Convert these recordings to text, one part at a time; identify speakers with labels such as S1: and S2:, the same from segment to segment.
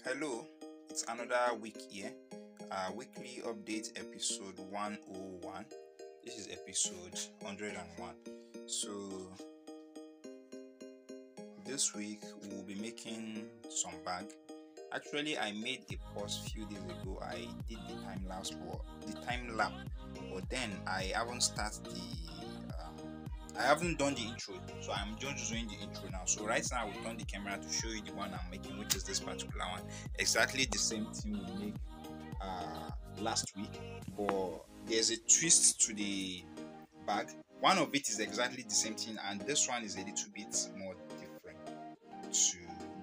S1: Hello, it's another week here. Weekly update episode 101. This is episode 101. So, this week we'll be making some bag. Actually, I made a post few days ago. I did the time lapse, but then I haven't started I haven't done the intro, so I'm just doing the intro now. So right now I will turn the camera to show you the one I'm making, which is this particular one. Exactly the same thing we make last week, but there's a twist to the bag. One of it is exactly the same thing, and this one is a little bit more different to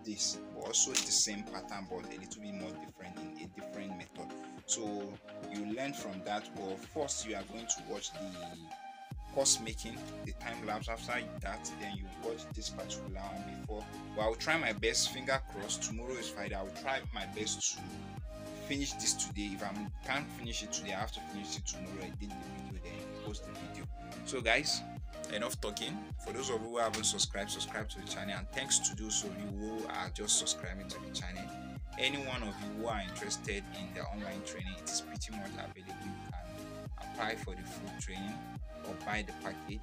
S1: this, but also the same pattern, but a little bit more different in a different method. So you learn from that. But first, you are going to watch the course making, the time lapse. After that, then you watch this particular one before. But I'll try my best, finger crossed. Tomorrow is Friday. I'll try my best to finish this today. If I can't finish it today, I have to finish it tomorrow. I did the video, then post the video. So guys, enough talking. For those of you who haven't subscribed, subscribe to the channel, and thanks to those of you who are just subscribing to the channel. Any one of you who are interested in the online training, it is pretty much available. You can apply for the full training or buy the package.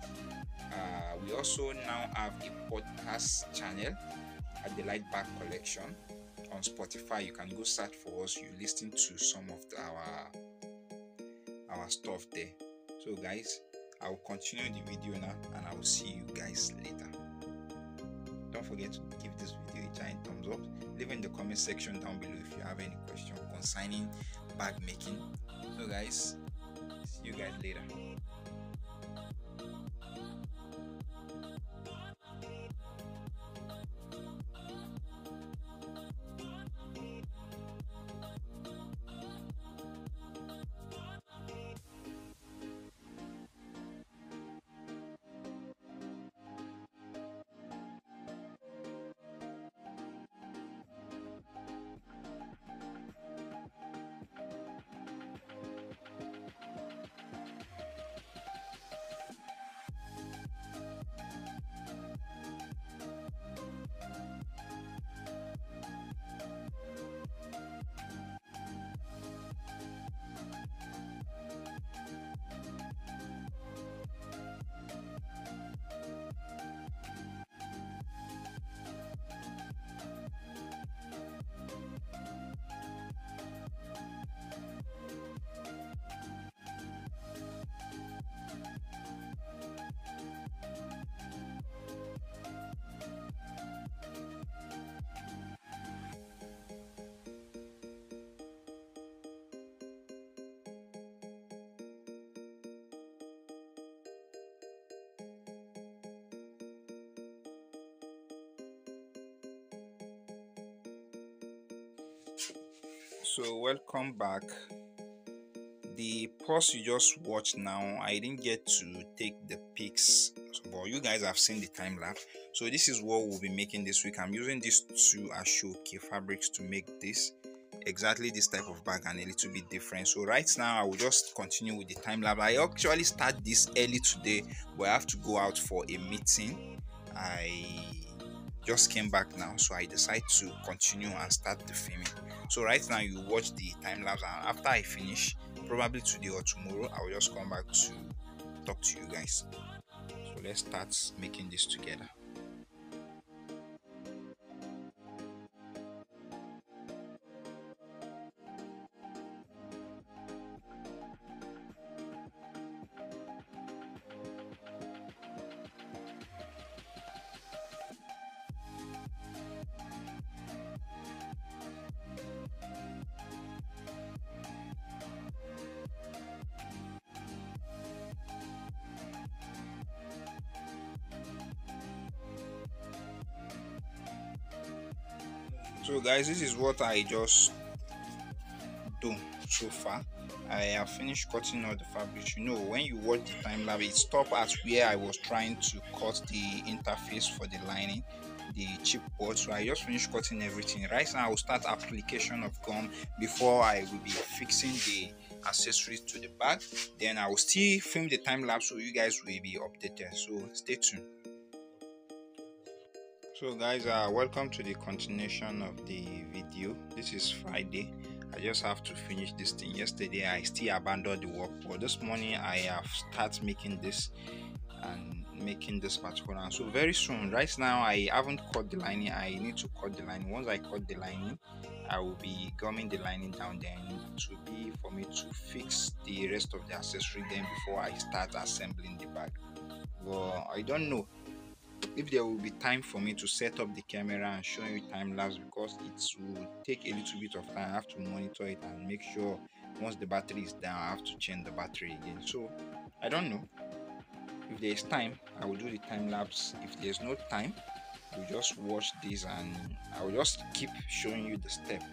S1: We also now have a podcast channel at the Light Back Collection on Spotify. You can go search for us. You listen to some of our stuff there. So guys, I will continue the video now, and I will see you guys later. Don't forget to give this video a giant thumbs up. Leave in the comment section down below if you have any question concerning bag making. So guys, see you guys later. So welcome back. The post you just watched now, I didn't get to take the pics, but you guys have seen the time lapse. So this is what we'll be making this week. I'm using these two Ashoke fabrics to make this exactly this type of bag, and a little bit different. So right now I will just continue with the time lapse. I actually start this early today, but I have to go out for a meeting. I just came back now, so I decided to continue and start the filming. So right now you watch the time lapse, and after I finish, probably today or tomorrow, I will just come back to talk to you guys. So let's start making this together. So guys, this is what I just do so far. I have finished cutting all the fabrics. You know, when you watch the time lapse, it stopped at where I was trying to cut the interface for the lining, the chipboard. So I just finished cutting everything. Right now I will start application of gum before I will be fixing the accessories to the bag. Then I will still film the time lapse, so you guys will be updated. So stay tuned. So guys, welcome to the continuation of the video. This is Friday. I just have to finish this thing. Yesterday I still abandoned the work, but this morning I have started making this and making this particular one. So very soon, right now I haven't cut the lining. I need to cut the lining. Once I cut the lining, I will be gumming the lining down, then to be for me to fix the rest of the accessory then before I start assembling the bag. But I don't know if there will be time for me to set up the camera and show you time lapse, because it will take a little bit of time. I have to monitor it and make sure once the battery is down I have to change the battery again. So I don't know. If there is time, I will do the time lapse. If there's no time, you just watch this and I will just keep showing you the step.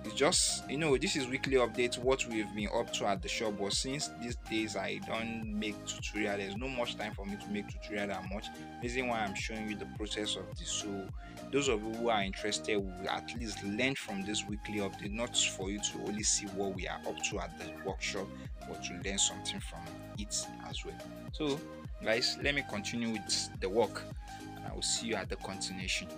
S1: It's just, this is weekly updates, what we've been up to at the shop. But since these days I don't make tutorial, there's no much time for me to make tutorial that much. Reason why I'm showing you the process of this, so those of you who are interested will at least learn from this weekly update, not for you to only see what we are up to at the workshop, but to learn something from it as well. So guys, let me continue with the work and I will see you at the continuation.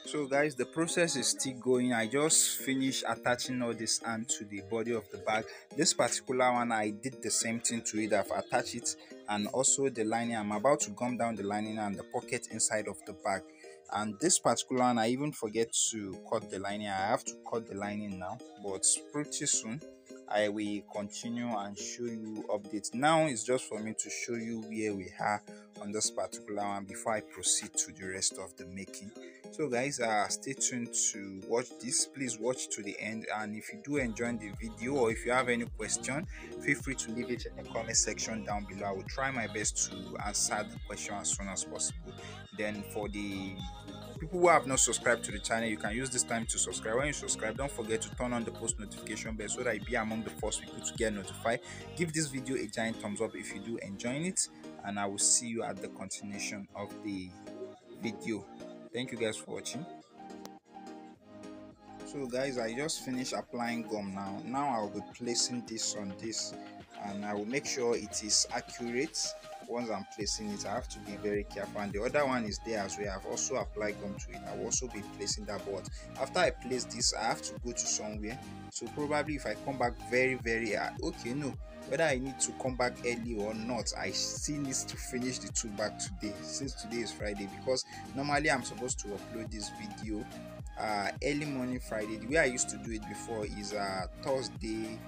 S1: So guys, the process is still going. I just finished attaching all this hand to the body of the bag. This particular one, I did the same thing to it. I've attached it, and also the lining. I'm about to gum down the lining and the pocket inside of the bag. And this particular one, I even forget to cut the lining. I have to cut the lining now, but pretty soon I will continue and show you updates. Now it's just for me to show you where we are on this particular one before I proceed to the rest of the making. So guys, stay tuned to watch this. Please watch to the end, and if you do enjoy the video or if you have any question, feel free to leave it in the comment section down below. I will try my best to answer the question as soon as possible. Then for the people who have not subscribed to the channel, you can use this time to subscribe. When you subscribe, don't forget to turn on the post notification bell so that you be among the first people to get notified. Give this video a giant thumbs up if you do enjoy it, and I will see you at the continuation of the video. Thank you guys for watching. So guys, I just finished applying gum. Now I will be placing this on this, and I will make sure it is accurate. Once I'm placing it, I have to be very careful, and the other one is there as well. I've also applied gum to it. I will also be placing that, but after I place this, I have to go to somewhere. So probably if I come back very whether I need to come back early or not, I still need to finish the two bag today, since today is Friday, because normally I'm supposed to upload this video early morning Friday. The way I used to do it before is Thursday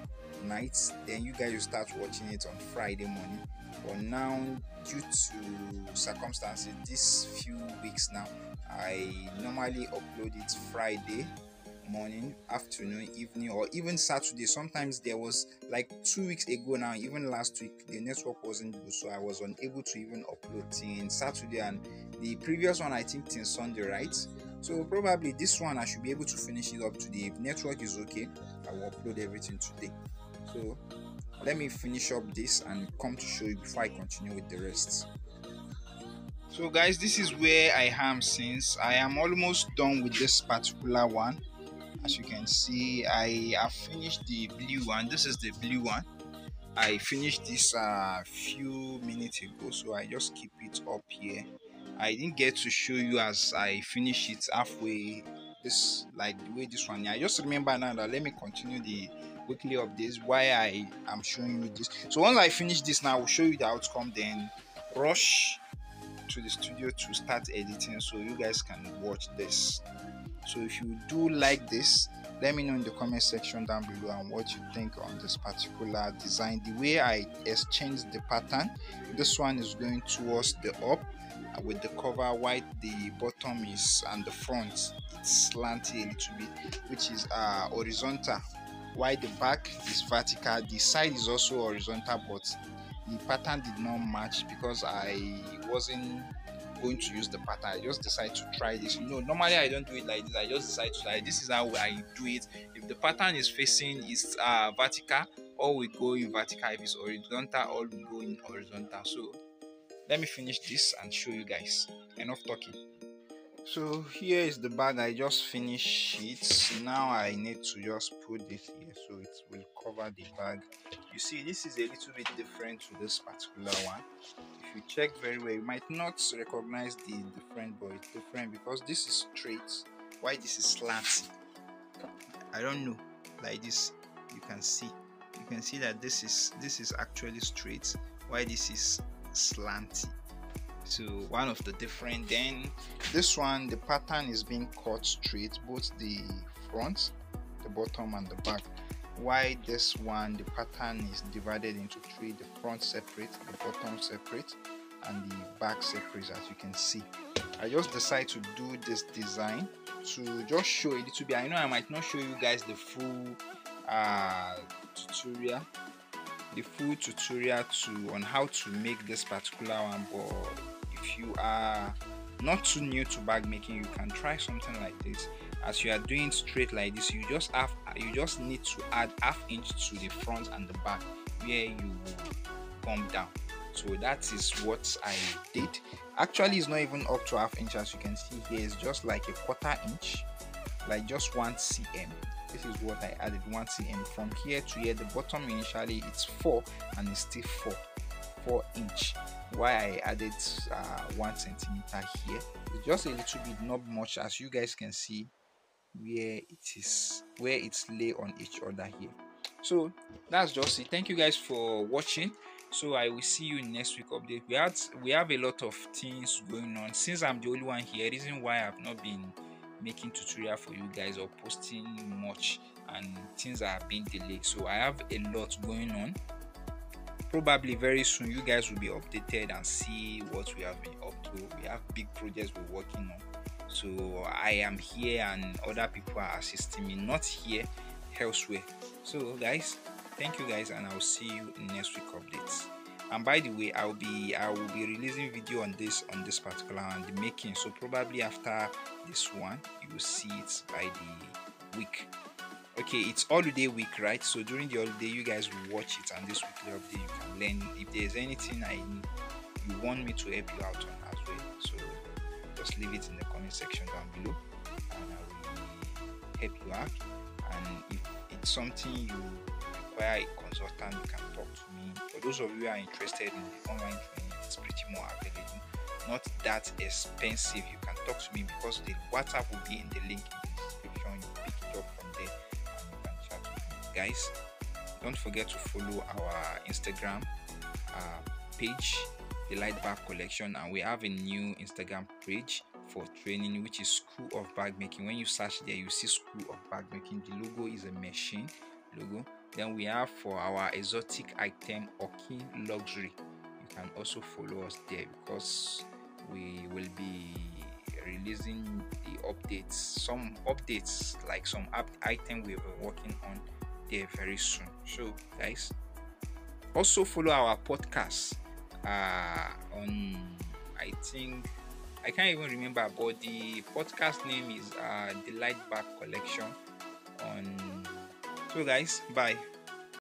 S1: night, then you guys will start watching it on Friday morning. But now, due to circumstances, these few weeks now, I normally upload it Friday morning, afternoon, evening, or even Saturday. Sometimes there was like 2 weeks ago now, even last week, the network wasn't good, so I was unable to even upload till Saturday, and the previous one I think till Sunday, right? So probably this one I should be able to finish it up today. If network is okay, I will upload everything today. So let me finish up this and come to show you before I continue with the rest. So guys, this is where I am, since I am almost done with this particular one. As you can see, I have finished the blue one. This is the blue one. I finished this a few minutes ago, so I just keep it up here. I didn't get to show you as I finish it halfway, this like the way this one. I just remember now that let me continue the weekly updates why I am showing you this. So once I finish this now, I will show you the outcome, then rush to the studio to start editing so you guys can watch this. So if you do like this, let me know in the comment section down below and what you think on this particular design. The way I exchanged the pattern, this one is going towards the up with the cover white, the bottom is, and the front it's slanty a little bit, which is horizontal, while the back is vertical. The side is also horizontal, but the pattern did not match because I wasn't going to use the pattern. I just decided to try this. Normally I don't do it like this. I just decide to try. This is how I do it. If the pattern is facing is vertical, all we go in vertical. If it's horizontal, all we go in horizontal. So let me finish this and show you guys. Enough talking. So here is the bag. I just finished it. Now I need to just put this here so it will cover the bag. You see, this is a little bit different to this particular one. If you check very well, you might not recognize the different, but it's different because this is straight. Why this is slanty? I don't know. Like this, you can see. You can see that this is actually straight. Why this is slanty? So one of the different. Then this one, the pattern is being cut straight, both the front, the bottom, and the back. Why this one, the pattern is divided into three: the front separate, the bottom separate, and the back separate. As you can see, I just decided to do this design to just show a little bit. I know I might not show you guys the full tutorial on how to make this particular one, but if you are not too new to bag making, you can try something like this. As you are doing straight like this, you just need to add half inch to the front and the back where you will come down. So that is what I did. Actually, it's not even up to half inch. As you can see here, it's just like a quarter inch, like just 1 cm. This is what I added, 1 cm from here to here. The bottom initially it's 4 and it's still 4 inch. Why I added 1 centimeter here, it's just a little bit, not much, as you guys can see where it's lay on each other here. So that's just it. Thank you guys for watching. So I will see you in next week update. We have a lot of things going on. Since I'm the only one here, reason why I've not been making tutorial for you guys or posting much, and things are being delayed. So I have a lot going on. Probably very soon you guys will be updated and see what we have been up to. We have big projects we're working on. So I am here and other people are assisting me, not here, elsewhere. So guys, thank you guys, and I'll see you in next week updates. And by the way, I will be releasing video on this particular one, the making. So probably after this one, you will see it by the week. Okay, it's holiday week, right? So during the holiday, you guys will watch it, and this weekly update you can learn. If there's anything you want me to help you out on as well, so just leave it in the comment section down below, and I will help you out. And if it's something you require a consultant, you can talk to me. For those of you who are interested in the online training, it's pretty more available, not that expensive. You can talk to me because the WhatsApp will be in the link in the description. You pick it up from there and you can chat with me. Guys, don't forget to follow our Instagram page, the Light Bag Collection, and we have a new Instagram page for training, which is School of Bag Making. When you search there, you see School of Bag Making. The logo is a machine logo. Then we have for our exotic item, Oki Luxury. You can also follow us there because we will be releasing the updates, some updates like some item we've been working on there very soon. So guys, also follow our podcast on, I think I can't even remember, but the podcast name is the Light Bag Collection on. So guys, bye.